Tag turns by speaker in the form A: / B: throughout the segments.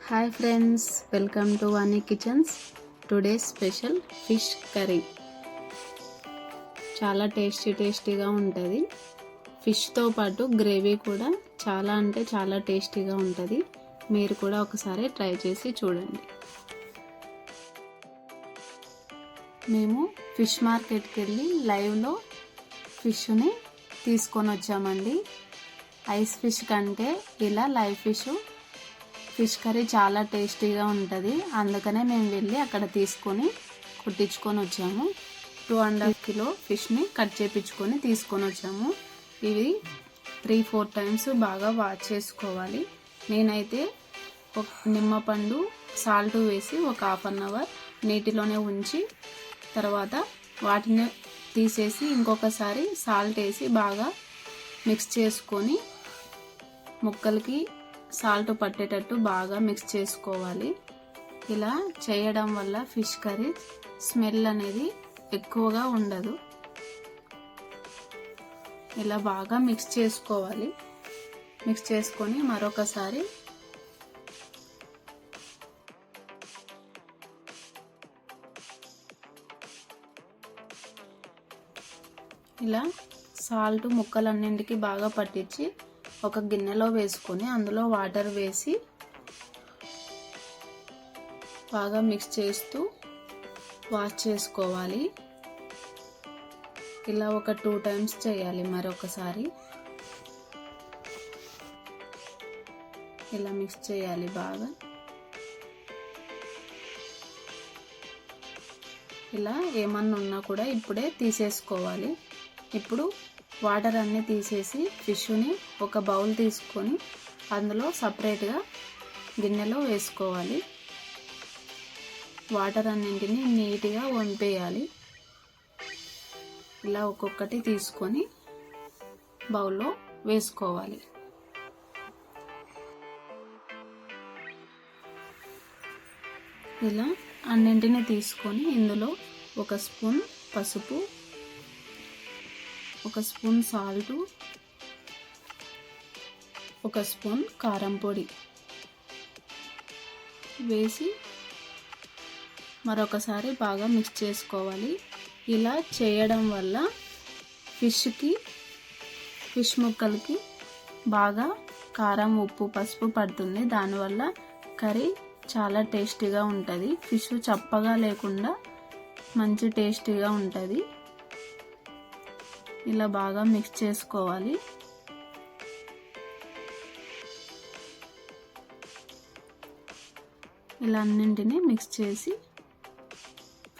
A: Hi friends, welcome to Vani kitchens. Today special fish curry. చాలా టేస్టీగా ఉంటుంది. ఫిష్తో పాటు గ్రేవీ కూడా చాలా అంటే చాలా టేస్టీగా ఉంటుంది. మీరు కూడా ఒకసారి ట్రై చేసి చూడండి. మేము ఫిష్ మార్కెట్కి వెళ్ళి లైవ్లో ఫిష్ని తీసుకొని వచ్చామండి. ఐస్ ఫిష్ కంటే ఇలా లైవ్ ఫిష్ కర్రీ చాలా టేస్టీగా ఉంటుంది. అందుకనే మేము వెళ్ళి అక్కడ తీసుకొని కుట్టించుకొని వచ్చాము. 2.5 కిలో ఫిష్ని కట్ చేయించుకొని తీసుకొని వచ్చాము. ఇవి 3-4 టైమ్స్ బాగా వాష్ చేసుకోవాలి. నేనైతే ఒక నిమ్మపండు సాల్ట్ వేసి ఒక 1/2 అవర్ నీటిలోనే ఉంచి తర్వాత వాటిని తీసేసి ఇంకొకసారి సాల్ట్ వేసి బాగా మిక్స్ చేసుకొని ముక్కలకి సాల్ట్ పట్టేటట్టు బాగా మిక్స్ చేసుకోవాలి. ఇలా చేయడం వల్ల ఫిష్ కర్రీ స్మెల్ అనేది ఎక్కువగా ఉండదు. ఇలా బాగా మిక్స్ చేసుకోవాలి. మిక్స్ చేసుకొని మరొకసారి ఇలా సాల్ట్ ముక్కలన్నింటికి బాగా పట్టించి ఒక గిన్నెలో వేసుకొని అందులో వాటర్ వేసి బాగా మిక్స్ చేస్తూ వాష్ చేసుకోవాలి. ఇలా ఒక 2 టైమ్స్ చేయాలి. మరొకసారి ఇలా మిక్స్ చేయాలి బాగా. ఇలా ఏమన్నా ఉన్నా కూడా ఇప్పుడే తీసేసుకోవాలి. ఇప్పుడు వాటర్ అన్నీ తీసేసి ఫిష్ని ఒక బౌల్ తీసుకొని అందులో సపరేట్గా గిన్నెలో వేసుకోవాలి. వాటర్ అన్నింటినీ నీట్గా వంపేయాలి. ఇలా ఒక్కొక్కటి తీసుకొని బౌల్లో వేసుకోవాలి. ఇలా అన్నింటినీ తీసుకొని ఇందులో 1 స్పూన్ పసుపు, 1 స్పూన్ సాల్టు, 1 స్పూన్ కారం పొడి వేసి మరొకసారి బాగా మిక్స్ చేసుకోవాలి. ఇలా చేయడం వల్ల ఫిష్ ముక్కలకి బాగా కారం, ఉప్పు, పసుపు పడుతుంది. దానివల్ల కర్రీ చాలా టేస్టీగా ఉంటుంది. ఫిష్ చప్పగా లేకుండా మంచి టేస్టీగా ఉంటుంది. ఇలా బాగా మిక్స్ చేసుకోవాలి. ఇలా అన్నింటినీ మిక్స్ చేసి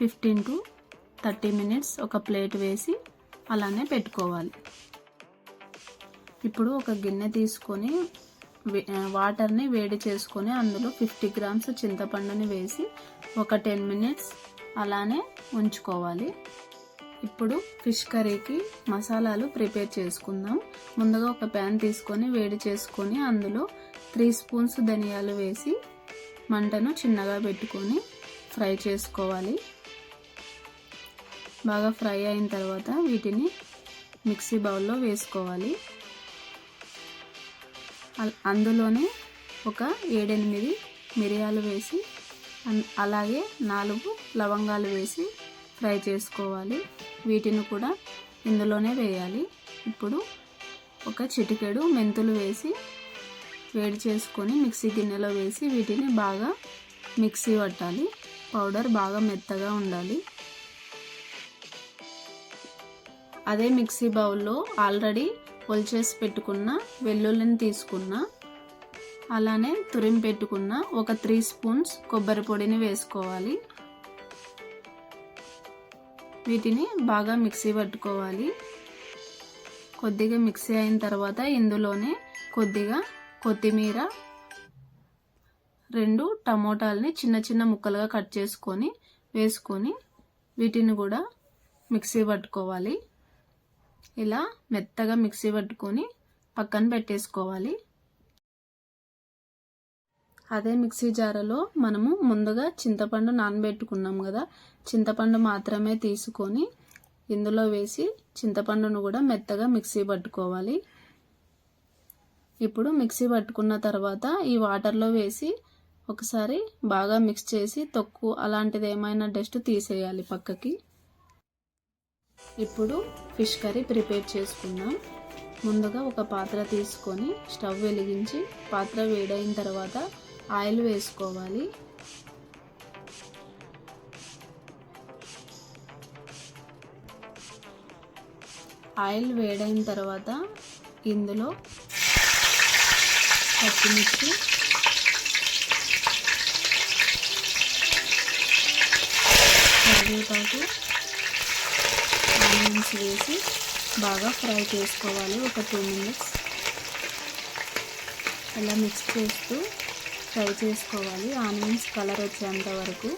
A: 15 to 30 మినిట్స్ ఒక ప్లేట్ వేసి అలానే పెట్టుకోవాలి. ఇప్పుడు ఒక గిన్నె తీసుకొని వాటర్ని వేడి చేసుకొని అందులో 50 గ్రామ్స్ చింతపండుని వేసి ఒక 10 మినిట్స్ అలానే ఉంచుకోవాలి. ఇప్పుడు ఫిష్ కర్రీకి మసాలాలు ప్రిపేర్ చేసుకుందాం. ముందుగా ఒక ప్యాన్ తీసుకొని వేడి చేసుకొని అందులో 3 స్పూన్స్ ధనియాలు వేసి మంటను చిన్నగా పెట్టుకొని ఫ్రై చేసుకోవాలి. బాగా ఫ్రై అయిన తర్వాత వీటిని మిక్సీ బౌల్లో వేసుకోవాలి. అందులోనే ఒక 7-8 మిరియాలు వేసి అలాగే 4 లవంగాలు వేసి ఫ్రై చేసుకోవాలి. వీటిని కూడా ఇందులోనే వేయాలి. ఇప్పుడు ఒక చిటికెడు మెంతులు వేసి వేడి చేసుకొని మిక్సీ గిన్నెలో వేసి వీటిని బాగా మిక్సీ పట్టాలి. పౌడర్ బాగా మెత్తగా ఉండాలి. అదే మిక్సీ బౌల్లో ఆల్రెడీ ఒలిచేసి పెట్టుకున్న వెల్లుల్లిని తీసుకున్న అలానే తురిమి పెట్టుకున్న ఒక 3 స్పూన్స్ కొబ్బరి పొడిని వేసుకోవాలి. వీటిని బాగా మిక్సీ పట్టుకోవాలి. కొద్దిగా మిక్సీ అయిన తర్వాత ఇందులోనే కొద్దిగా కొత్తిమీర, 2 టమోటాలని చిన్న ముక్కలుగా కట్ చేసుకొని వేసుకొని వీటిని కూడా మిక్సీ పట్టుకోవాలి. ఇలా మెత్తగా మిక్సీ పట్టుకొని పక్కన పెట్టేసుకోవాలి. అదే మిక్సీ జారలో మనము ముందుగా చింతపండు నానబెట్టుకున్నాం కదా, చింతపండు మాత్రమే తీసుకొని ఇందులో వేసి చింతపండును కూడా మెత్తగా మిక్సీ పట్టుకోవాలి. ఇప్పుడు మిక్సీ పట్టుకున్న తర్వాత ఈ వాటర్లో వేసి ఒకసారి బాగా మిక్స్ చేసి తొక్కు అలాంటిది ఏమైనా డస్ట్ తీసేయాలి పక్కకి. ఇప్పుడు ఫిష్ కర్రీ ప్రిపేర్ చేసుకుందాం. ముందుగా ఒక పాత్ర తీసుకొని స్టవ్ వెలిగించి పాత్ర వేడైన తర్వాత ఆయిల్ వేసుకోవాలి. ఆయిల్ వేడైన తర్వాత ఇందులో పచ్చిమిర్చి, కరివేపాకు, ఆనియన్స్ వేసి బాగా ఫ్రై చేసుకోవాలి. ఒక 2 minutes ఇలా మిక్స్ చేస్తూ ఫ్రై చేసుకోవాలి ఆనియన్స్ కలర్ వచ్చేంత వరకు.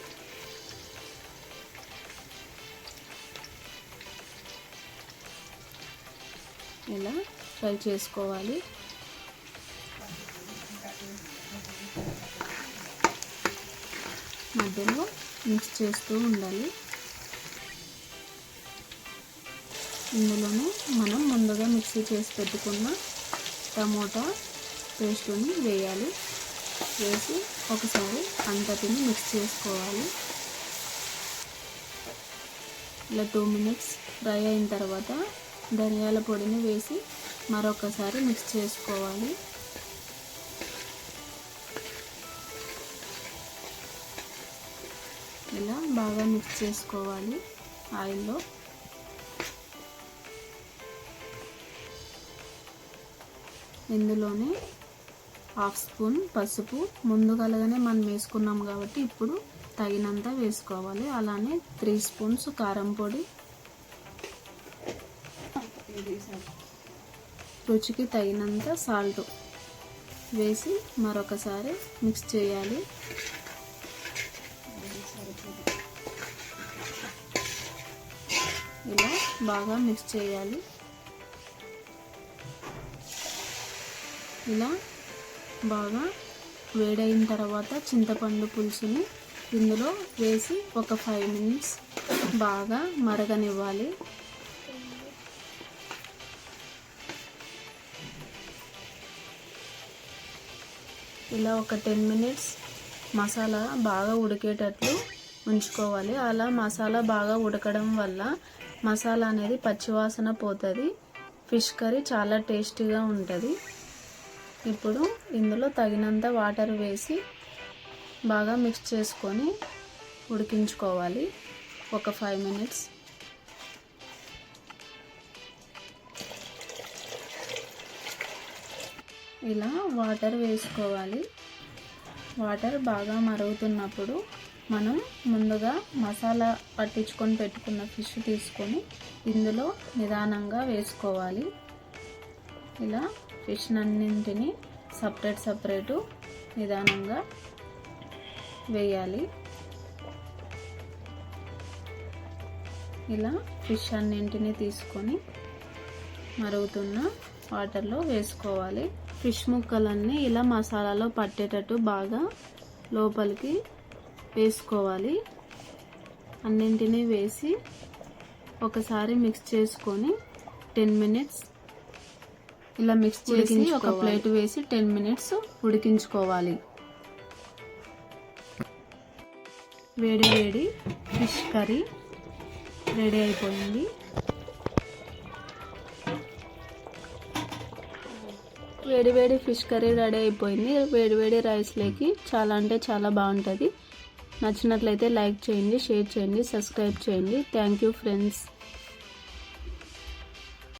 A: ఇలా ఫ్రై చేసుకోవాలి. మధ్యలో మిక్స్ చేస్తూ ఉండాలి. ఇందులోనే మనం ముందుగా మిక్సీ చేసి పెట్టుకున్న టమోటా పేస్టుని వేయాలి. వేసి ఒకసారి అంతటిని మిక్స్ చేసుకోవాలి. ఇలా 2 minutes ఫ్రై అయిన తర్వాత ధనియాల పొడిని వేసి మరొకసారి మిక్స్ చేసుకోవాలి. ఇలా బాగా మిక్స్ చేసుకోవాలి ఆయిల్లో. ఇందులోనే 1/2 స్పూన్ పసుపు ముందుగానే మనం వేసుకున్నాం కాబట్టి ఇప్పుడు తగినంత వేసుకోవాలి. అలానే 3 స్పూన్స్ కారం పొడి, రుచికి తగినంత సాల్ట్ వేసి మరొకసారి మిక్స్ చేయాలి. ఇలా బాగా మిక్స్ చేయాలి. ఇలా బాగా వేడైన తర్వాత చింతపండు పులుసుని ఇందులో వేసి ఒక 5 minutes బాగా మరగనివ్వాలి. ఇలా ఒక 10 minutes మసాలా బాగా ఉడికేటట్లు ఉంచుకోవాలి. అలా మసాలా బాగా ఉడకడం వల్ల మసాలా అనేది పచ్చివాసన పోతుంది. ఫిష్ కర్రీ చాలా టేస్టీగా ఉంటుంది. ఇప్పుడు ఇందులో తగినంత వాటర్ వేసి బాగా మిక్స్ చేసుకొని ఉడికించుకోవాలి ఒక 5 minutes. ఇలా వాటర్ వేసుకోవాలి. వాటర్ బాగా మరుగుతున్నప్పుడు మనం ముందుగా మసాలా పట్టించుకొని పెట్టుకున్న ఫిష్ తీసుకొని ఇందులో నిదానంగా వేసుకోవాలి. ఇలా ఫిష్ అన్నింటినీ సపరేటు నిదానంగా వేయాలి. ఇలా ఫిష్ అన్నింటినీ తీసుకొని మరుగుతున్న వాటర్లో వేసుకోవాలి. ఫిష్ ముక్కలన్నీ ఇలా మసాలాలో పట్టేటట్టు బాగా లోపలికి వేసుకోవాలి. అన్నింటినీ వేసి ఒకసారి మిక్స్ చేసుకొని 10 minutes ఇలా మిక్స్ చేసి ఒక ప్లేట్ వేసి 10 minutes ఉడికించుకోవాలి. వేడి వేడి ఫిష్ కర్రీ రెడీ అయిపోయింది. వేడి ఫిష్ కర్రీ రెడీ అయిపోయింది. వేడి రైస్లోకి చాలా అంటే చాలా బాగుంటుంది. నచ్చినట్లయితే లైక్ చేయండి, షేర్ చేయండి, సబ్స్క్రైబ్ చేయండి. Thank you friends.